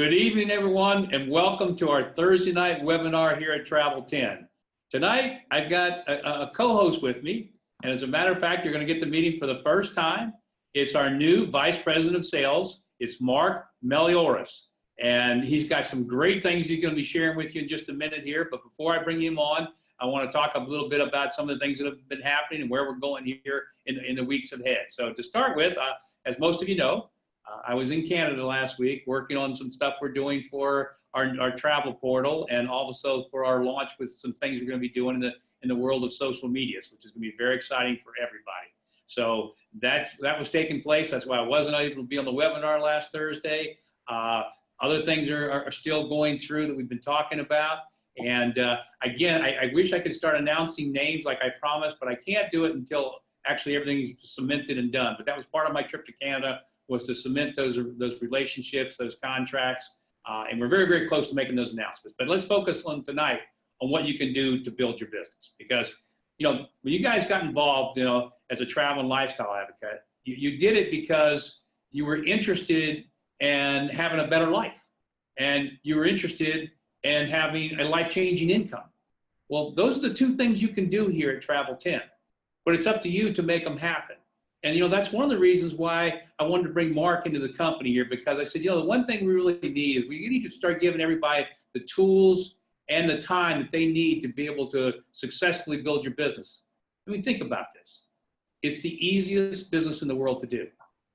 Good evening, everyone, and welcome to our Thursday night webinar here at Travel 10. Tonight, I've got a co-host with me, and as a matter of fact, you're going to get to meet him for the first time. It's our new Vice President of Sales. It's Mark Melioris, and he's got some great things he's going to be sharing with you in just a minute here. But before I bring him on, I want to talk a little bit about some of the things that have been happening and where we're going here in the weeks ahead. So to start with, as most of you know, I was in Canada last week working on some stuff we're doing for our travel portal and also for our launch with some things we're going to be doing in the world of social medias, which is going to be very exciting for everybody. So that was taking place. That's why I wasn't able to be on the webinar last Thursday. Other things are still going through that we've been talking about. And again, I wish I could start announcing names like I promised, but I can't do it until actually everything's cemented and done. But that was part of my trip to Canada, was to cement those relationships, those contracts, and we're very, very close to making those announcements. But let's focus on tonight on what you can do to build your business. Because, when you guys got involved, as a travel and lifestyle advocate, you did it because you were interested in having a better life, and you were interested in having a life-changing income. Well, those are the two things you can do here at Travel 10, but it's up to you to make them happen. And, that's one of the reasons why I wanted to bring Mark into the company here, because I said, the one thing we really need is we need to start giving everybody the tools and the time that they need to be able to successfully build your business. I mean, think about this. It's the easiest business in the world to do.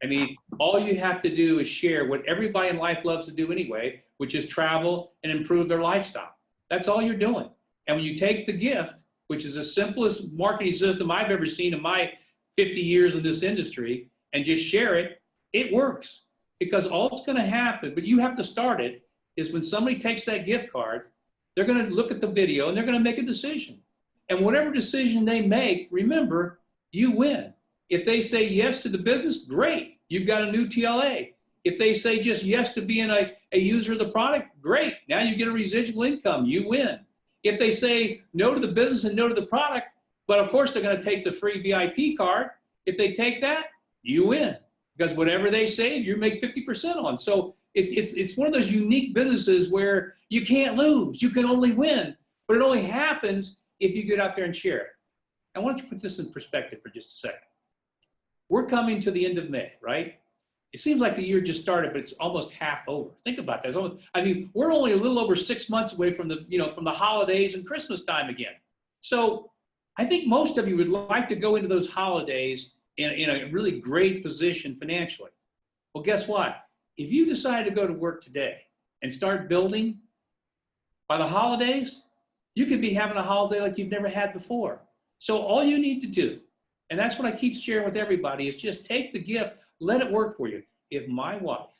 I mean, all you have to do is share what everybody in life loves to do anyway, which is travel and improve their lifestyle. That's all you're doing. And when you take the gift, which is the simplest marketing system I've ever seen in my 50 years in this industry, and just share it, it works. Because all that's going to happen, but you have to start it, is when somebody takes that gift card, they're going to look at the video and they're going to make a decision. And whatever decision they make, remember, you win. If they say yes to the business, great, you've got a new TLA. If they say just yes to being a user of the product, great, now you get a residual income, you win. If they say no to the business and no to the product, but of course they're going to take the free VIP card, if they take that, you win. Because whatever they save, you make 50% on. So it's one of those unique businesses where you can't lose, you can only win. But it only happens if you get out there and share it. I want to put this in perspective for just a second. We're coming to the end of May, right? It seems like the year just started, but it's almost half over. Think about that. We're only a little over 6 months away from the holidays and Christmas time again. So I think most of you would like to go into those holidays in a really great position financially. Well, guess what? If you decide to go to work today and start building, by the holidays, you could be having a holiday like you've never had before. So all you need to do, and that's what I keep sharing with everybody, is just take the gift, let it work for you. If my wife,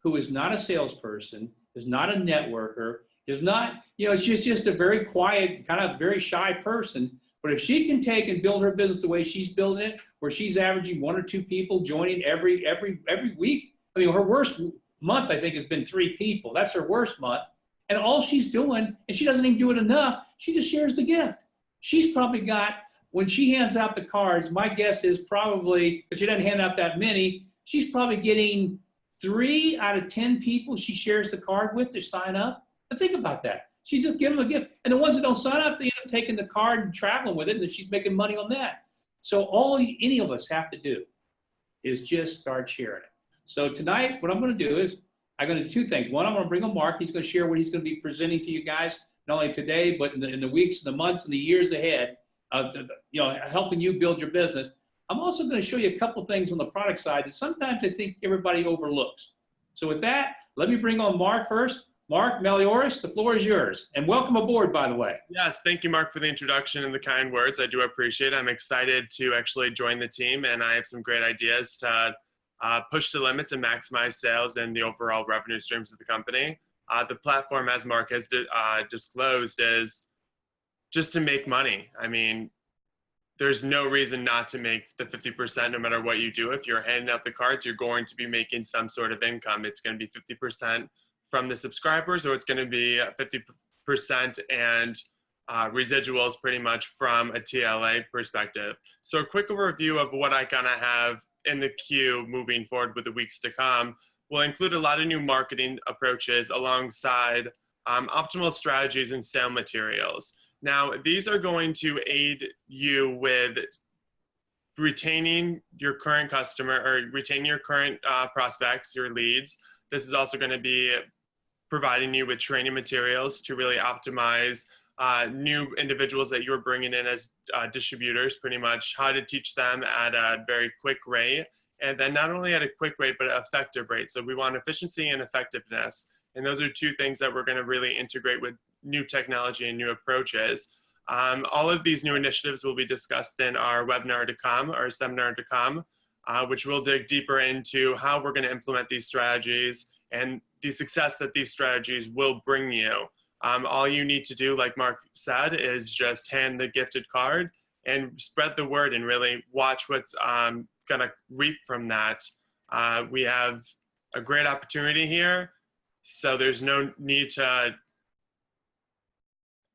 who is not a salesperson, is not a networker, is not, she's just a very quiet, kind of very shy person, but if she can take and build her business the way she's building it, where she's averaging 1 or 2 people joining every week, her worst month, I think, has been 3 people. That's her worst month. And all she's doing, and she doesn't even do it enough, she just shares the gift. She's probably got, when she hands out the cards, my guess is probably, because she doesn't hand out that many, she's probably getting 3 out of 10 people she shares the card with to sign up. And think about that. She's just giving them a gift. And the ones that don't sign up, they end up taking the card and traveling with it, and then she's making money on that. So all any of us have to do is just start sharing it. So tonight, what I'm going to do is, I'm going to do 2 things. One, I'm going to bring on Mark. He's going to share what he's going to be presenting to you guys, not only today, but in the weeks, the months, and the years ahead, helping you build your business. I'm also going to show you a couple things on the product side that sometimes I think everybody overlooks. So with that, let me bring on Mark first. Mark Melioris, the floor is yours. And welcome aboard, by the way. Yes, thank you, Mark, for the introduction and the kind words. I do appreciate it. I'm excited to actually join the team, and I have some great ideas to push the limits and maximize sales and the overall revenue streams of the company. The platform, as Mark has disclosed, is just to make money. There's no reason not to make the 50% no matter what you do. If you're handing out the cards, you're going to be making some sort of income. It's going to be 50% from the subscribers, or it's going to be 50% and residuals pretty much from a TLA perspective. So a quick review of what I kind of have in the queue moving forward with the weeks to come. will include a lot of new marketing approaches alongside optimal strategies and sale materials. Now, these are going to aid you with retaining your current customer or retaining your current prospects, your leads. This is also going to be providing you with training materials to really optimize new individuals that you're bringing in as distributors, pretty much how to teach them at a very quick rate. And then not only at a quick rate, but an effective rate. So we want efficiency and effectiveness. And those are two things that we're going to really integrate with new technology and new approaches. All of these new initiatives will be discussed in our webinar to come, our seminar to come, which will dig deeper into how we're going to implement these strategies and the success that these strategies will bring you. All you need to do, like Mark said, is just hand the gifted card and spread the word and really watch what's going to reap from that. We have a great opportunity here, so there's no need to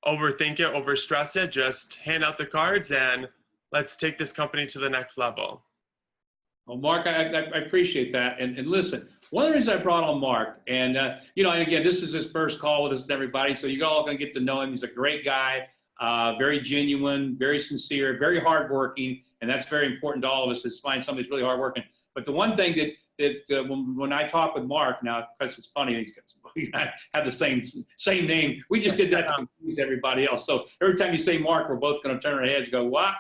overthink it, overstress it. Just hand out the cards and let's take this company to the next level. Well, Mark, I appreciate that. And listen, one of the reasons I brought on Mark, and you know, and again, this is his first call with us and everybody, so you're all going to get to know him. He's a great guy, very genuine, very sincere, very hardworking, and that's very important to all of us, is find somebody who's really hardworking. But the one thing that when I talk with Mark now, because it's funny, we have the same name. We just did that to confuse everybody else. So every time you say Mark, we're both going to turn our heads and go, what?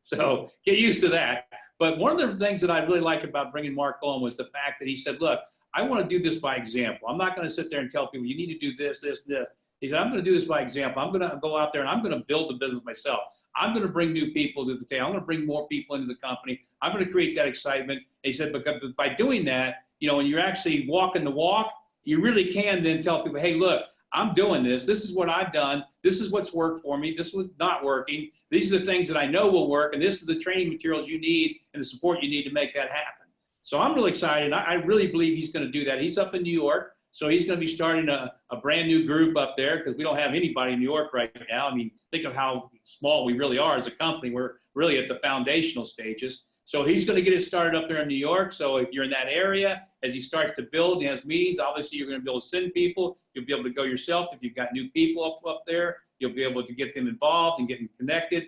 So get used to that. But one of the things that I really like about bringing Mark on was the fact that he said, look, I want to do this by example. I'm not going to sit there and tell people, you need to do this, this, this. He said, I'm going to do this by example. I'm going to go out there and I'm going to build the business myself. I'm going to bring new people to the table. I'm going to bring more people into the company. I'm going to create that excitement. And he said, because by doing that, you know, when you're actually walking the walk, you really can then tell people, hey, look, I'm doing this. This is what I've done. This is what's worked for me. This is what's not working. These are the things that I know will work. And this is the training materials you need and the support you need to make that happen. So I'm really excited. I really believe he's going to do that. He's up in New York. So he's going to be starting a brand new group up there because we don't have anybody in New York right now. I mean, think of how small we really are as a company. We're really at the foundational stages. So he's going to get it started up there in New York. So if you're in that area, as he starts to build and has meetings, obviously you're going to be able to send people. You'll be able to go yourself. If you've got new people up there, you'll be able to get them involved and get them connected.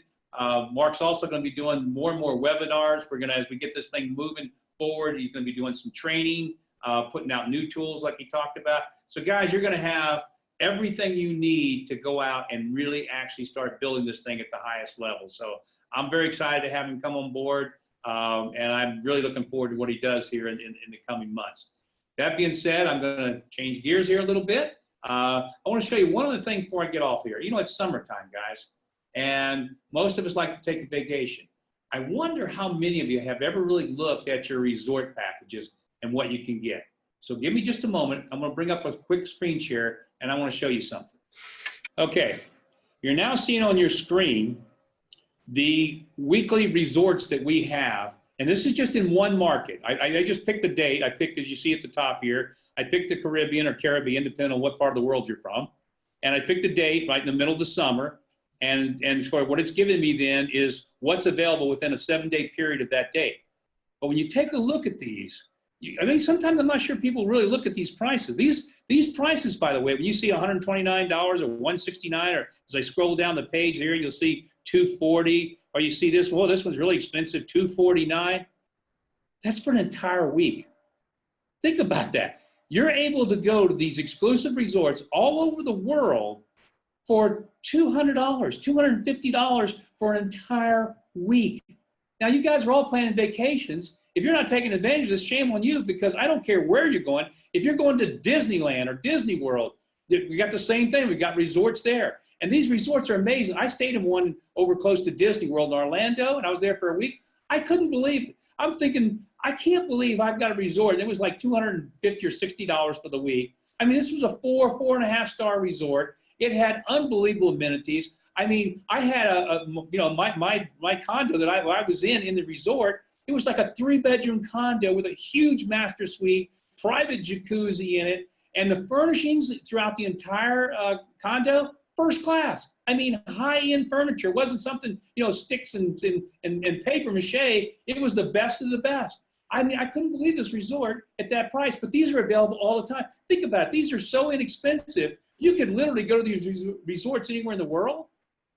Mark's also going to be doing more and more webinars. We're going to, as we get this thing moving forward, he's going to be doing some training, putting out new tools like he talked about. So guys, you're going to have everything you need to go out and really actually start building this thing at the highest level. So I'm very excited to have him come on board. And I'm really looking forward to what he does here in the coming months. That being said, I'm going to change gears here a little bit. I want to show you one other thing before I get off here. You know, it's summertime, guys, and most of us like to take a vacation. I wonder how many of you have ever really looked at your resort packages and what you can get. So give me just a moment. I'm going to bring up a quick screen share, and I want to show you something. Okay, you're now seeing on your screen the weekly resorts that we have, and this is just in one market. I just picked the date. I picked, as you see at the top here, I picked the Caribbean or Caribbean, depending on what part of the world you're from. And I picked the date right in the middle of the summer, and what it's given me then is what's available within a 7-day period of that date. But when you take a look at these, I mean, sometimes I'm not sure people really look at these prices. These prices, by the way, when you see $129 or $169, or as I scroll down the page here, you'll see $240, or you see this, well, this one's really expensive, $249. That's for an entire week. Think about that. You're able to go to these exclusive resorts all over the world for $200, $250 for an entire week. Now, you guys are all planning vacations. If you're not taking advantage of this, shame on you, because I don't care where you're going. If you're going to Disneyland or Disney World, we got the same thing. We got resorts there. And these resorts are amazing. I stayed in one over close to Disney World in Orlando, and I was there for a week. I couldn't believe it. I'm thinking, I can't believe I've got a resort. It was like $250 or $60 for the week. I mean, this was a 4.5 star resort. It had unbelievable amenities. I mean, I had my condo that I was in the resort. It was like a 3-bedroom condo with a huge master suite, private jacuzzi in it, and the furnishings throughout the entire condo, first class. I mean, high-end furniture. It wasn't something, you know, sticks and paper mache. It was the best of the best. I mean, I couldn't believe this resort at that price, but these are available all the time. Think about it. These are so inexpensive. You could literally go to these resorts anywhere in the world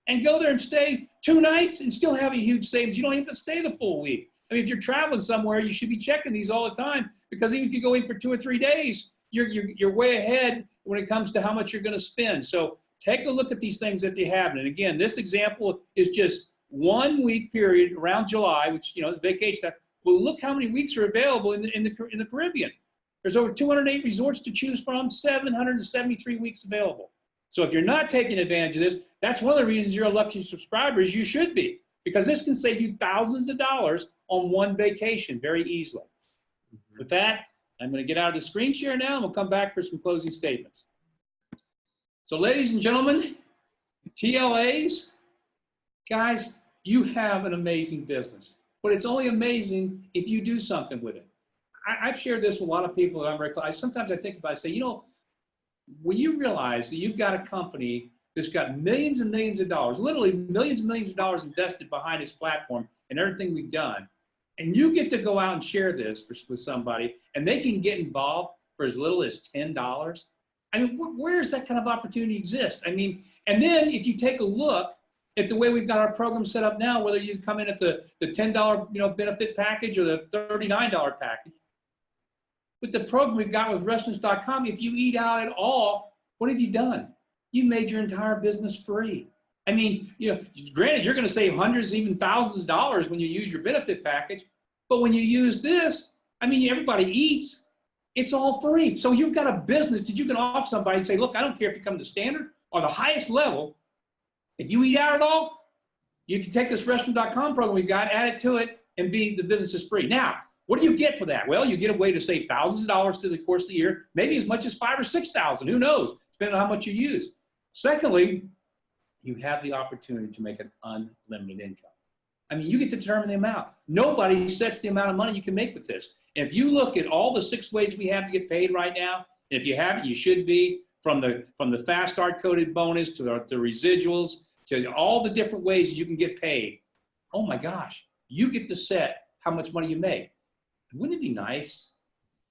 and go there and stay 2 nights and still have a huge savings. You don't have to stay the full week. I mean, if you're traveling somewhere, you should be checking these all the time, because even if you go in for 2 or 3 days, you're way ahead when it comes to how much you're going to spend. So take a look at these things that you have. And again, this example is just 1 week period around July, which, you know, is vacation time. Well, look how many weeks are available in the Caribbean. There's over 208 resorts to choose from, 773 weeks available. So if you're not taking advantage of this, that's one of the reasons you're a lucky subscriber, is you should be, because this can save you thousands of dollars on one vacation very easily. Mm-hmm. With that, I'm going to get out of the screen share now, and we'll come back for some closing statements. So ladies and gentlemen, TLAs, guys, you have an amazing business, but it's only amazing if you do something with it. I've shared this with a lot of people that I'm very close. Sometimes I think about it, I say, you know, when you realize that you've got a company that's got millions and millions of dollars, literally millions and millions of dollars invested behind this platform and everything we've done, and you get to go out and share this with somebody, and they can get involved for as little as $10. I mean, where does that kind of opportunity exist? I mean, and then if you take a look at the way we've got our program set up now, whether you come in at the $10 benefit package or the $39 package, with the program we've got with restaurants.com, if you eat out at all, what have you done? You've made your entire business free. I mean, granted, you're going to save hundreds, even thousands of dollars when you use your benefit package, but when you use this, I mean, everybody eats. It's all free. So you've got a business that you can offer somebody and say, look, I don't care if you come to standard or the highest level. If you eat out at all, you can take this restaurant.com program we've got, add it to it, and the business is free. Now, what do you get for that? Well, you get a way to save thousands of dollars through the course of the year, maybe as much as $5,000 or $6,000, who knows, depending on how much you use. Secondly, you have the opportunity to make an unlimited income. I mean, you get to determine the amount. Nobody sets the amount of money you can make with this. And if you look at all the 6 ways we have to get paid right now, and if you haven't, you should be, from the fast start coded bonus to the residuals to all the different ways you can get paid. Oh my gosh, you get to set how much money you make. Wouldn't it be nice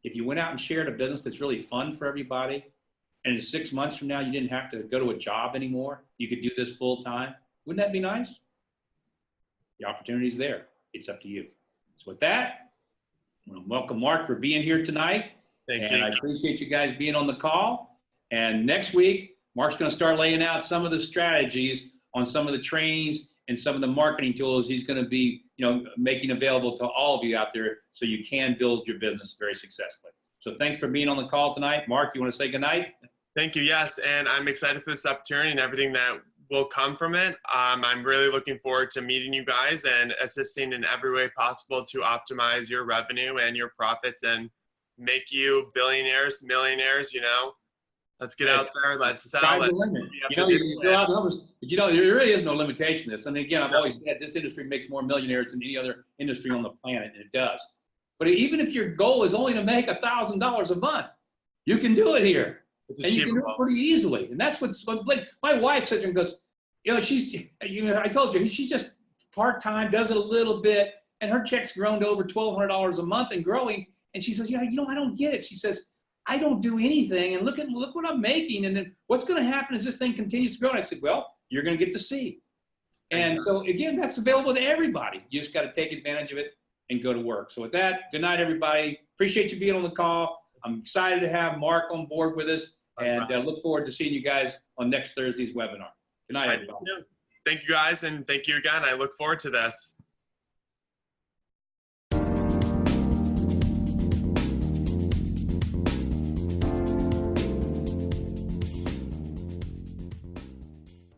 if you went out and shared a business that's really fun for everybody, and in 6 months from now, you didn't have to go to a job anymore? You could do this full time. Wouldn't that be nice? The opportunity's there. It's up to you. So with that, I want to welcome Mark for being here tonight. Thank you. I appreciate you guys being on the call. And next week, Mark's going to start laying out some of the strategies on some of the trainings and some of the marketing tools he's going to be, making available to all of you out there, so you can build your business very successfully. So thanks for being on the call tonight. Mark, you want to say goodnight? Thank you. Yes. And I'm excited for this opportunity and everything that will come from it. I'm really looking forward to meeting you guys and assisting in every way possible to optimize your revenue and your profits and make you billionaires, millionaires. Let's get out there. Let's sell it. You throw out the numbers, but there really is no limitation to this. And again, I've always said this industry makes more millionaires than any other industry on the planet, and it does. But even if your goal is only to make $1,000 a month, you can do it here. And you can do it pretty easily. And that's what's like. My wife sits there and goes, I told you, she's just part-time, does it a little bit, and her check's grown to over $1,200 a month and growing. And she says, I don't get it. She says, I don't do anything, and look what I'm making, and then what's going to happen as this thing continues to grow? And I said, well, you're going to get to see. And so again, that's available to everybody. You just got to take advantage of it and go to work. So with that, good night, everybody. Appreciate you being on the call. I'm excited to have Mark on board with us, and look forward to seeing you guys on next Thursday's webinar. Good night, everybody. Thank you, guys, and thank you again. I look forward to this.